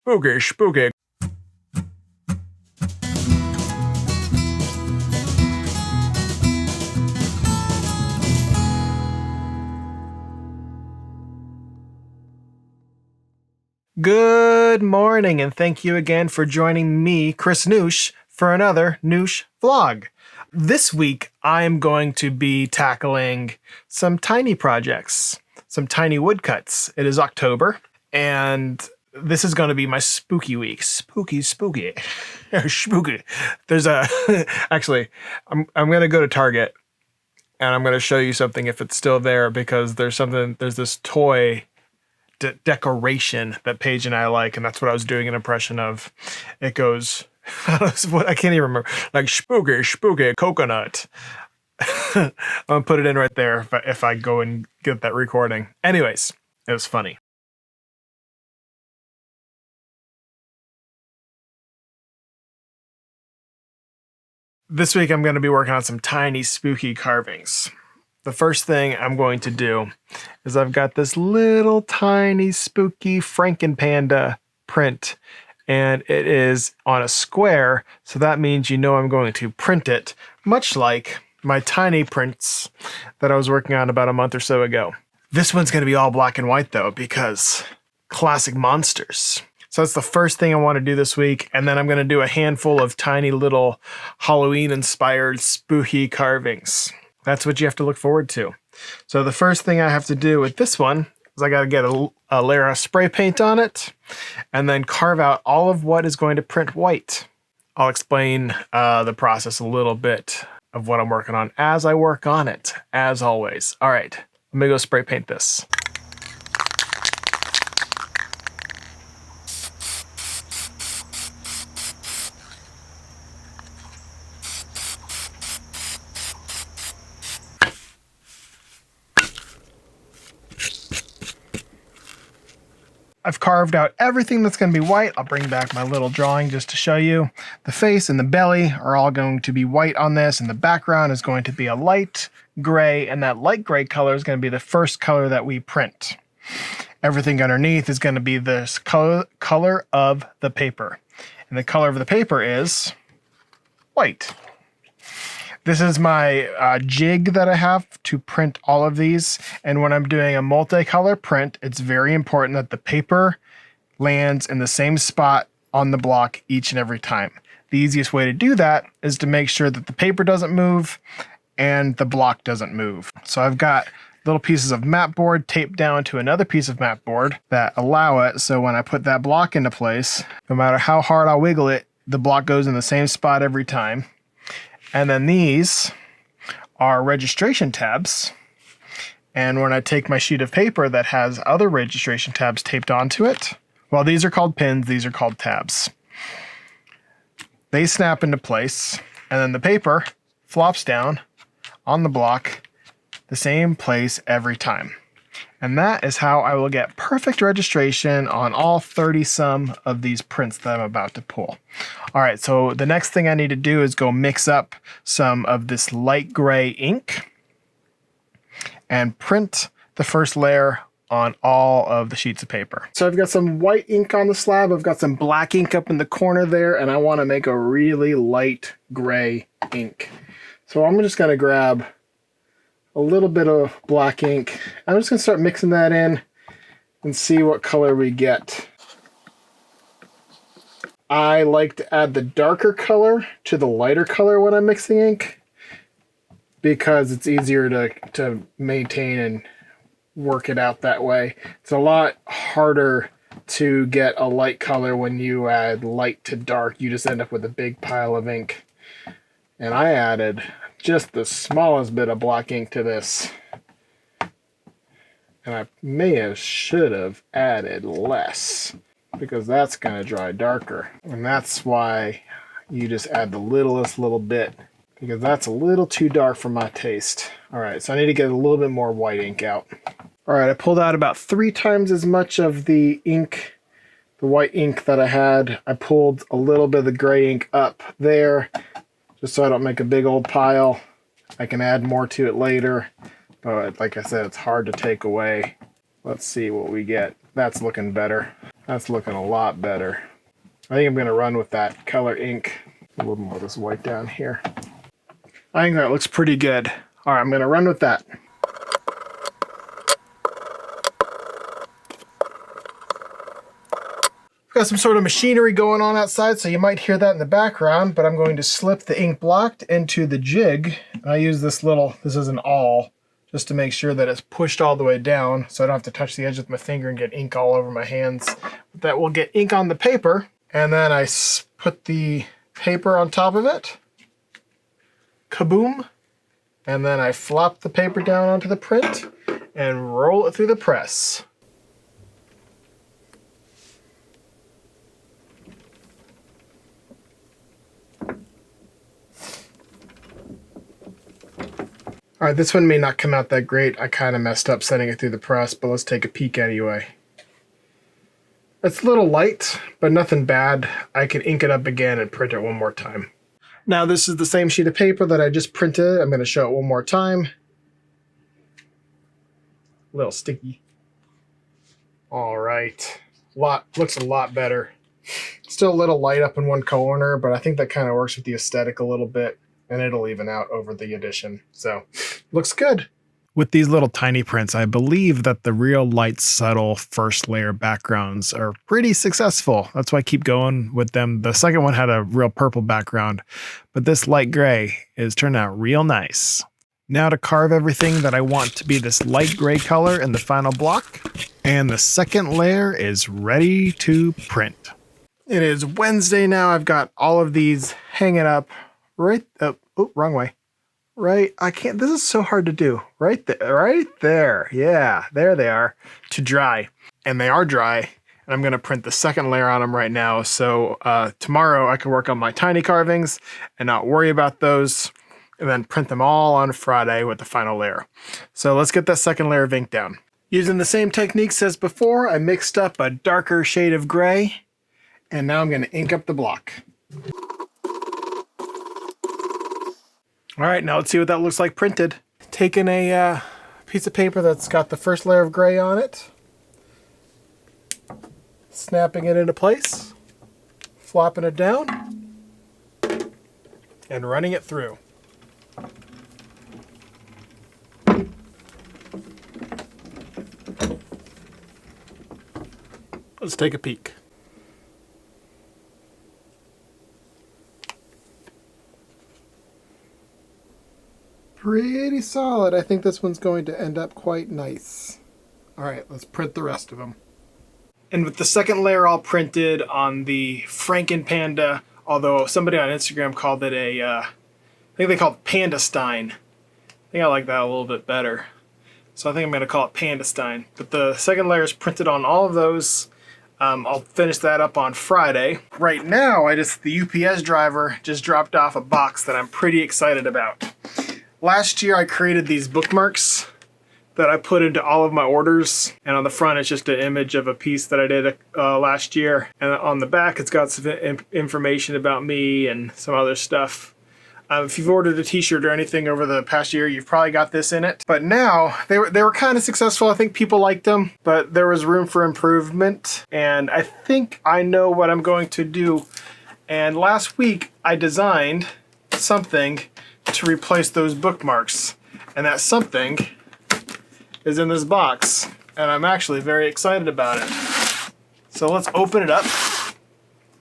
Spooky, spooky. Good morning, and thank you again for joining me, Chris Noosh, for another Noosh vlog. This week, I'm going to be tackling some tiny projects, some tiny woodcuts. It is October, and this is going to be my spooky week. Spooky, spooky, spooky. There's a actually, I'm going to go to Target, and I'm going to show you something if it's still there, because there's this toy decoration that Paige and I like, and that's what I was doing an impression of. It goes, I can't even remember, like spooky, spooky coconut. I'm gonna put it in right there if I go and get that recording. Anyways, it was funny. This week I'm going to be working on some tiny spooky carvings. The first thing I'm going to do is I've got this little tiny spooky Frankenpanda print, and it is on a square, so that means you know I'm going to print it, much like my tiny prints that I was working on about a month or so ago. This one's going to be all black and white though, because classic monsters. So that's the first thing I want to do this week, and then I'm going to do a handful of tiny little Halloween-inspired spooky carvings. That's what you have to look forward to. So the first thing I have to do with this one is I got to get a layer of spray paint on it and then carve out all of what is going to print white. I'll explain the process a little bit of what I'm working on as I work on it, as always. All right, let me go spray paint this. I've carved out everything that's going to be white. I'll bring back my little drawing just to show you. The face and the belly are all going to be white on this, and the background is going to be a light gray, and that light gray color is going to be the first color that we print. Everything underneath is going to be this color of the paper, and the color of the paper is white. This is my jig that I have to print all of these, and when I'm doing a multicolor print, it's very important that the paper lands in the same spot on the block each and every time. The easiest way to do that is to make sure that the paper doesn't move and the block doesn't move. So I've got little pieces of mat board taped down to another piece of mat board that allow it, so when I put that block into place, no matter how hard I wiggle it, the block goes in the same spot every time. And then these are registration tabs. And when I take my sheet of paper that has other registration tabs taped onto it, well, these are called pins, these are called tabs. They snap into place, and then the paper flops down on the block the same place every time. And that is how I will get perfect registration on all 30-some of these prints that I'm about to pull. All right, so the next thing I need to do is go mix up some of this light gray ink and print the first layer on all of the sheets of paper. So I've got some white ink on the slab, I've got some black ink up in the corner there, and I want to make a really light gray ink. So I'm just going to grab a little bit of black ink. I'm just going to start mixing that in and see what color we get. I like to add the darker color to the lighter color when I'm mixing ink, because it's easier to maintain and work it out that way. It's a lot harder to get a light color when you add light to dark. You just end up with a big pile of ink. And I added just the smallest bit of black ink to this. And I should have added less, because that's going to dry darker. And that's why you just add the littlest little bit, because that's a little too dark for my taste. All right, so I need to get a little bit more white ink out. All right, I pulled out about 3 times as much of the ink, the white ink that I had. I pulled a little bit of the gray ink up there, just so I don't make a big old pile. I can add more to it later, but like I said, it's hard to take away. Let's see what we get. That's looking better. That's looking a lot better. I think I'm going to run with that color ink. A little more of this white down here. I think that looks pretty good. All right, I'm going to run with that. Got some sort of machinery going on outside, so you might hear that in the background, but I'm going to slip the ink block into the jig. I use this is an awl, just to make sure that it's pushed all the way down, so I don't have to touch the edge with my finger and get ink all over my hands. That will get ink on the paper, and then I put the paper on top of it. Kaboom! And then I flop the paper down onto the print and roll it through the press. All right, this one may not come out that great. I kind of messed up setting it through the press, but let's take a peek anyway. It's a little light, but nothing bad. I can ink it up again and print it one more time. Now this is the same sheet of paper that I just printed. I'm going to show it one more time. A little sticky. All right, looks a lot better. Still a little light up in one corner, but I think that kind of works with the aesthetic a little bit. And it'll even out over the addition. So, looks good. With these little tiny prints, I believe that the real light, subtle first layer backgrounds are pretty successful. That's why I keep going with them. The second one had a real purple background, but this light gray is turned out real nice. Now to carve everything that I want to be this light gray color in the final block. And the second layer is ready to print. It is Wednesday now. I've got all of these hanging up. Right, oh, wrong way. Right, I can't, this is so hard to do. Right there, yeah, there they are, to dry. And they are dry, and I'm gonna print the second layer on them right now, so tomorrow I can work on my tiny carvings and not worry about those, and then print them all on Friday with the final layer. So let's get that second layer of ink down. Using the same techniques as before, I mixed up a darker shade of gray, and now I'm gonna ink up the block. All right, now let's see what that looks like printed. Taking a piece of paper that's got the first layer of gray on it, snapping it into place, flopping it down, and running it through. Let's take a peek. Pretty solid. I think this one's going to end up quite nice. All right, let's print the rest of them. And with the second layer all printed on the Franken Panda, although somebody on Instagram called it I think they called it Panda Stein. I think I like that a little bit better. So I think I'm going to call it Panda Stein. But the second layer is printed on all of those. I'll finish that up on Friday. Right now, the UPS driver just dropped off a box that I'm pretty excited about. Last year I created these bookmarks that I put into all of my orders, and on the front it's just an image of a piece that I did last year, and on the back it's got some information about me and some other stuff. If you've ordered a t-shirt or anything over the past year, you've probably got this in it. But now, they were kind of successful. I think people liked them, but there was room for improvement, and I think I know what I'm going to do. And last week I designed something to replace those bookmarks, and that something is in this box, and I'm actually very excited about it. So let's open it up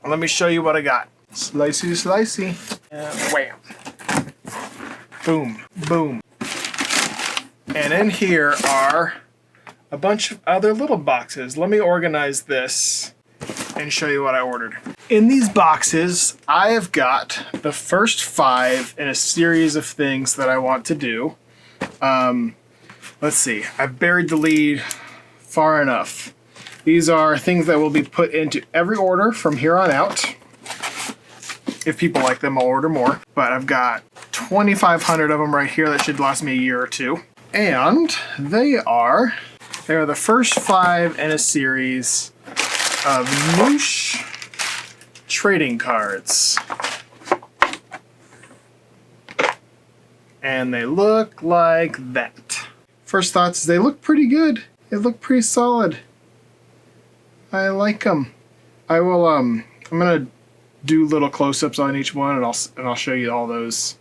and let me show you what I got. Slicey, slicey, and wham, boom, boom. And in here are a bunch of other little boxes. Let me organize this and show you what I ordered. In these boxes, I have got the first 5 in a series of things that I want to do. Let's see, I've buried the lead far enough. These are things that will be put into every order from here on out. If people like them, I'll order more. But I've got 2,500 of them right here that should last me a year or two. And they are the first 5 in a series of Noosh trading cards. And they look like that. First thoughts is they look pretty good. They look pretty solid. I like them. I will, I'm gonna do little close-ups on each one, and I'll show you all those.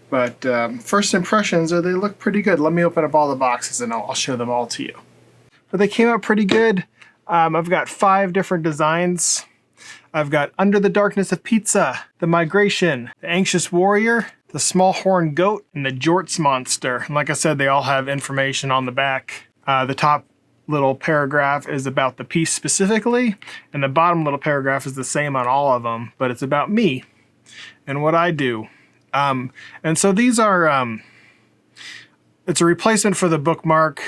But first impressions are they look pretty good. Let me open up all the boxes and I'll show them all to you. But they came out pretty good. I've got 5 different designs. I've got Under the Darkness of Pizza, the Migration, the Anxious Warrior, the Small Horn Goat, and the Jorts Monster. And like I said, they all have information on the back. The top little paragraph is about the piece specifically, and the bottom little paragraph is the same on all of them, but it's about me and what I do. And so these are, it's a replacement for the bookmark.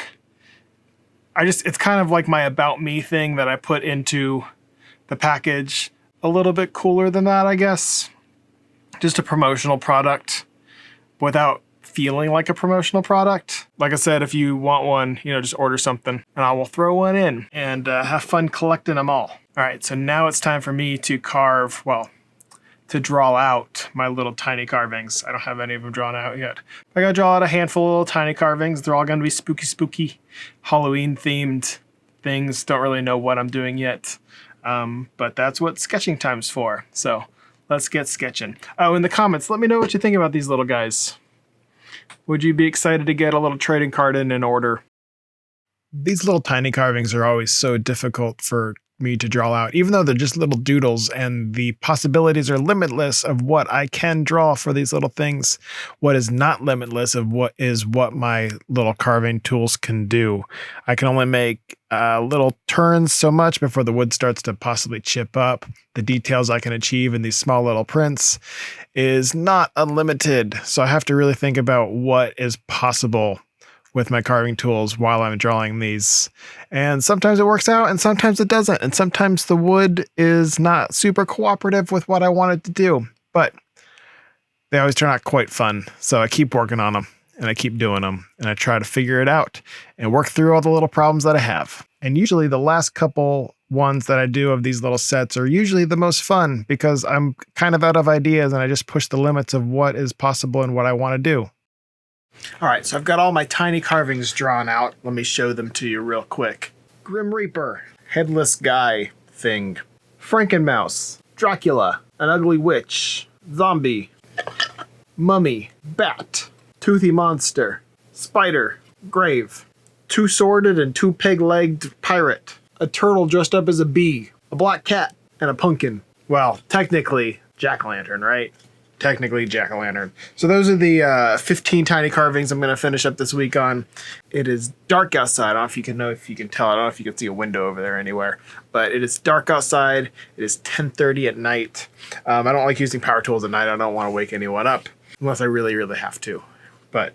It's kind of like my About Me thing that I put into the package. A little bit cooler than that, I guess. Just a promotional product without feeling like a promotional product. Like I said, if you want one, just order something and I will throw one in and have fun collecting them all. All right, so now it's time for me to carve, to draw out my little tiny carvings. I don't have any of them drawn out yet. I gotta draw out a handful of little tiny carvings. They're all gonna be spooky, Halloween themed things. Don't really know what I'm doing yet, but that's what sketching time's for. So let's get sketching. Oh, in the comments, let me know what you think about these little guys. Would you be excited to get a little trading card in order? These little tiny carvings are always so difficult for me to draw out, even though they're just little doodles and the possibilities are limitless of what I can draw for these little things. What is not limitless of what my little carving tools can do. I can only make little turns so much before the wood starts to possibly chip up. The details I can achieve in these small little prints is not unlimited. So I have to really think about what is possible with my carving tools while I'm drawing these. And sometimes it works out and sometimes it doesn't. And sometimes the wood is not super cooperative with what I want it to do, but they always turn out quite fun. So I keep working on them and I keep doing them and I try to figure it out and work through all the little problems that I have. And usually the last couple ones that I do of these little sets are usually the most fun because I'm kind of out of ideas and I just push the limits of what is possible and what I want to do. All right, so I've got all my tiny carvings drawn out. Let me show them to you real quick. Grim Reaper, headless guy thing, Frankenmouse, Dracula, an ugly witch, zombie, mummy, bat, toothy monster, spider, grave, two-sworded and two-peg-legged pirate, a turtle dressed up as a bee, a black cat, and a pumpkin. Well, technically, jack-o'-lantern, right? Technically jack-o'-lantern. So those are the 15 tiny carvings I'm going to finish up this week on. It is dark outside. I don't know if you can tell. I don't know if you can see a window over there anywhere. But it is dark outside. It is 10:30 at night. I don't like using power tools at night. I don't want to wake anyone up unless I really, really have to. But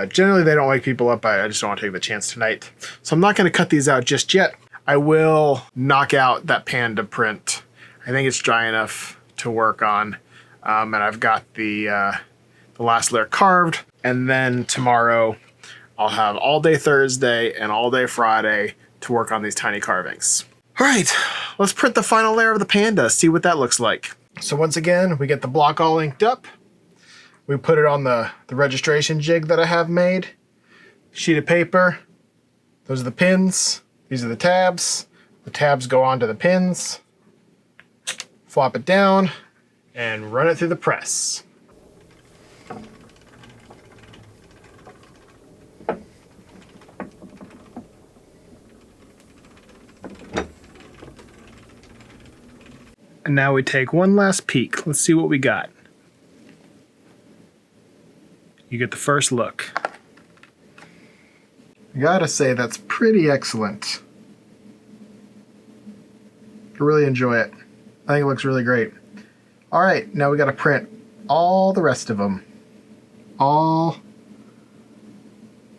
generally they don't wake people up. I just don't want to take the chance tonight. So I'm not going to cut these out just yet. I will knock out that panda print. I think it's dry enough to work on. And I've got the last layer carved, and then tomorrow I'll have all day Thursday and all day Friday to work on these tiny carvings. All right, let's print the final layer of the panda, see what that looks like. So once again, we get the block all inked up. We put it on the registration jig that I have made. Sheet of paper, those are the pins, these are the tabs. The tabs go onto the pins. Flop it down and run it through the press. And now we take one last peek. Let's see what we got. You get the first look. I gotta say, that's pretty excellent. I really enjoy it. I think it looks really great. All right, now we got to print all the rest of them. I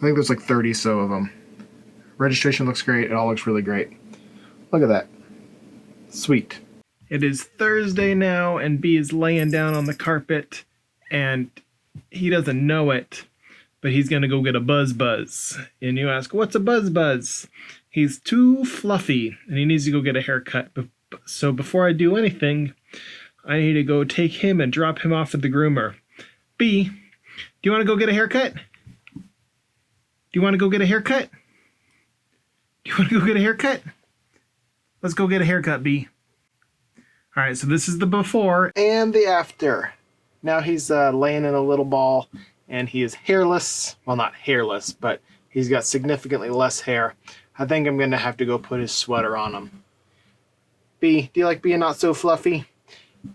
think there's like 30 so of them. Registration looks great. It all looks really great. Look at that. Sweet. It is Thursday now, and B is laying down on the carpet, and he doesn't know it, but he's going to go get a buzz. And you ask, what's a buzz? He's too fluffy, and he needs to go get a haircut. So before I do anything, I need to go take him and drop him off at the groomer. B, do you want to go get a haircut? Do you want to go get a haircut? Let's go get a haircut, B. All right, so this is the before and the after. Now he's laying in a little ball, and he is hairless. Well, not hairless, but he's got significantly less hair. I think I'm going to have to go put his sweater on him. B, do you like being not so fluffy?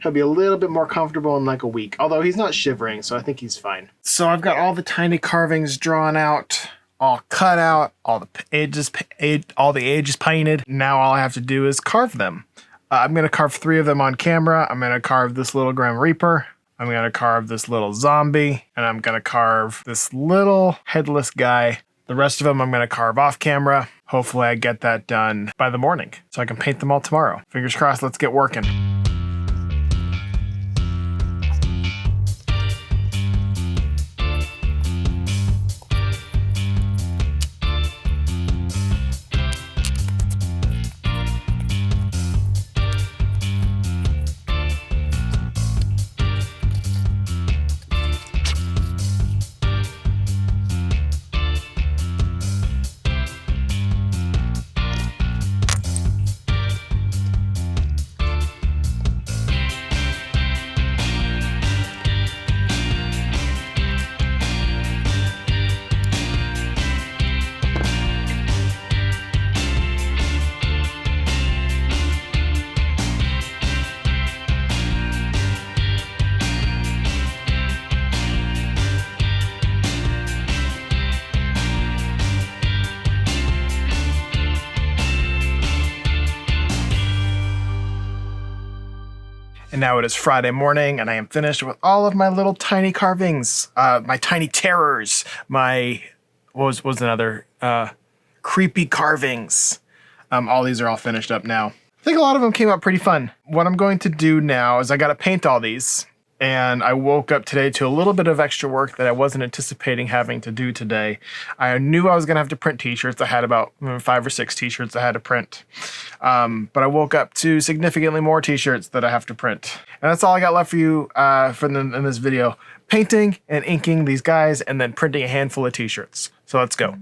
He'll be a little bit more comfortable in like a week, although he's not shivering, so I think he's fine. So I've got all the tiny carvings drawn out, all cut out, all the edges painted. Now all I have to do is carve them. I'm going to carve 3 of them on camera. I'm going to carve this little Grim Reaper. I'm going to carve this little zombie. And I'm going to carve this little headless guy. The rest of them I'm going to carve off camera. Hopefully I get that done by the morning so I can paint them all tomorrow. Fingers crossed, let's get working. And now it is Friday morning, and I am finished with all of my little tiny carvings, my tiny terrors, my, what was another, creepy carvings. All these are all finished up now. I think a lot of them came out pretty fun. What I'm going to do now is I got to paint all these, and I woke up today to a little bit of extra work that I wasn't anticipating having to do today. I knew I was going to have to print t-shirts. I had about 5 or 6 t-shirts I had to print. But I woke up to significantly more t-shirts that I have to print. And that's all I got left for you in this video. Painting and inking these guys and then printing a handful of t-shirts. So let's go.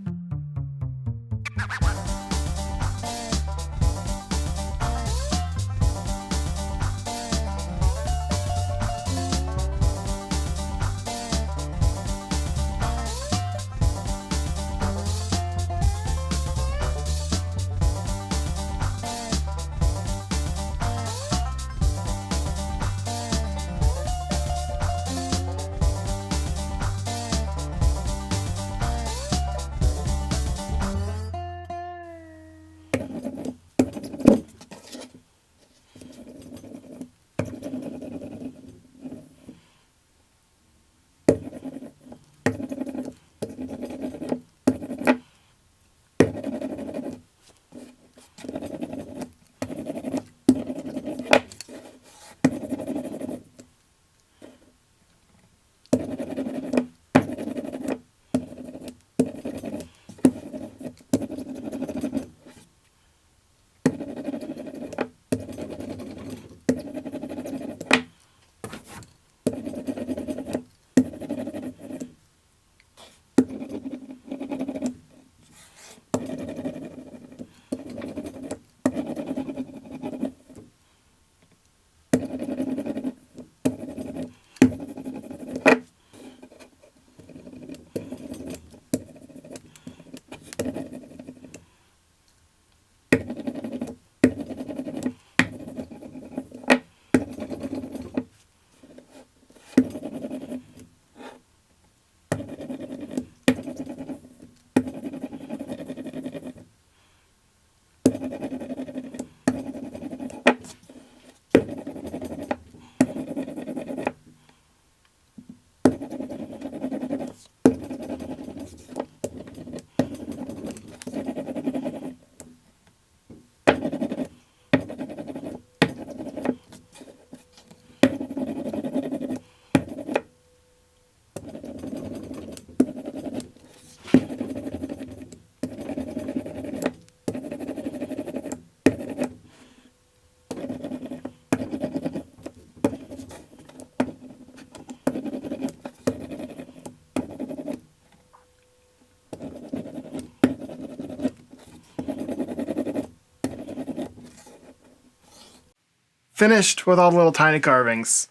Finished with all the little tiny carvings.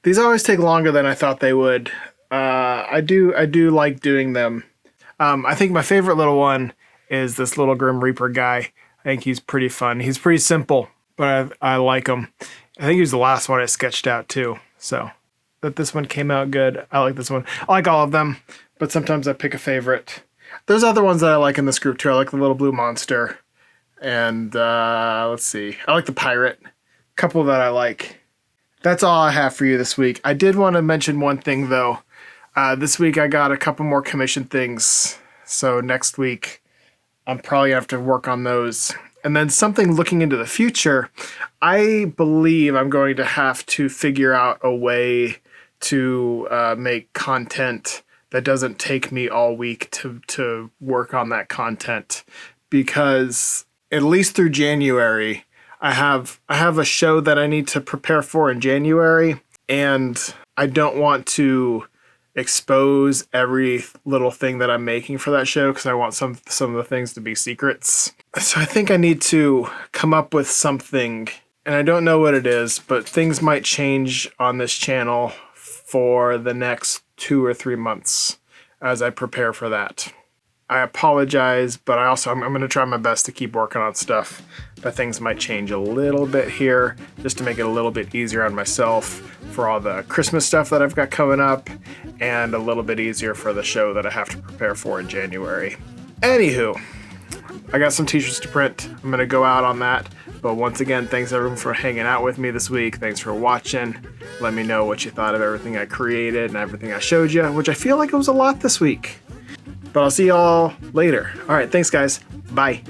These always take longer than I thought they would. I do like doing them. I think my favorite little one is this little Grim Reaper guy. I think he's pretty fun. He's pretty simple, but I like him. I think he was the last one I sketched out too. So that this one came out good. I like this one. I like all of them, but sometimes I pick a favorite. There's other ones that I like in this group too. I like the little blue monster. And let's see. I like the pirate. A couple that I like. That's all I have for you this week. I did want to mention one thing though. This week I got a couple more commission things. So next week I'm probably gonna have to work on those. And then something looking into the future, I believe I'm going to have to figure out a way to make content that doesn't take me all week to work on that content, because at least through January, I have a show that I need to prepare for in January, and I don't want to expose every little thing that I'm making for that show because I want some of the things to be secrets. So I think I need to come up with something, and I don't know what it is, but things might change on this channel for the next 2 or 3 months as I prepare for that. I apologize, but I'm going to try my best to keep working on stuff, but things might change a little bit here just to make it a little bit easier on myself for all the Christmas stuff that I've got coming up, and a little bit easier for the show that I have to prepare for in January. Anywho, I got some t-shirts to print. I'm going to go out on that. But once again, thanks everyone for hanging out with me this week. Thanks for watching. Let me know what you thought of everything I created and everything I showed you, which I feel like it was a lot this week. But I'll see y'all later. All right, thanks guys. Bye.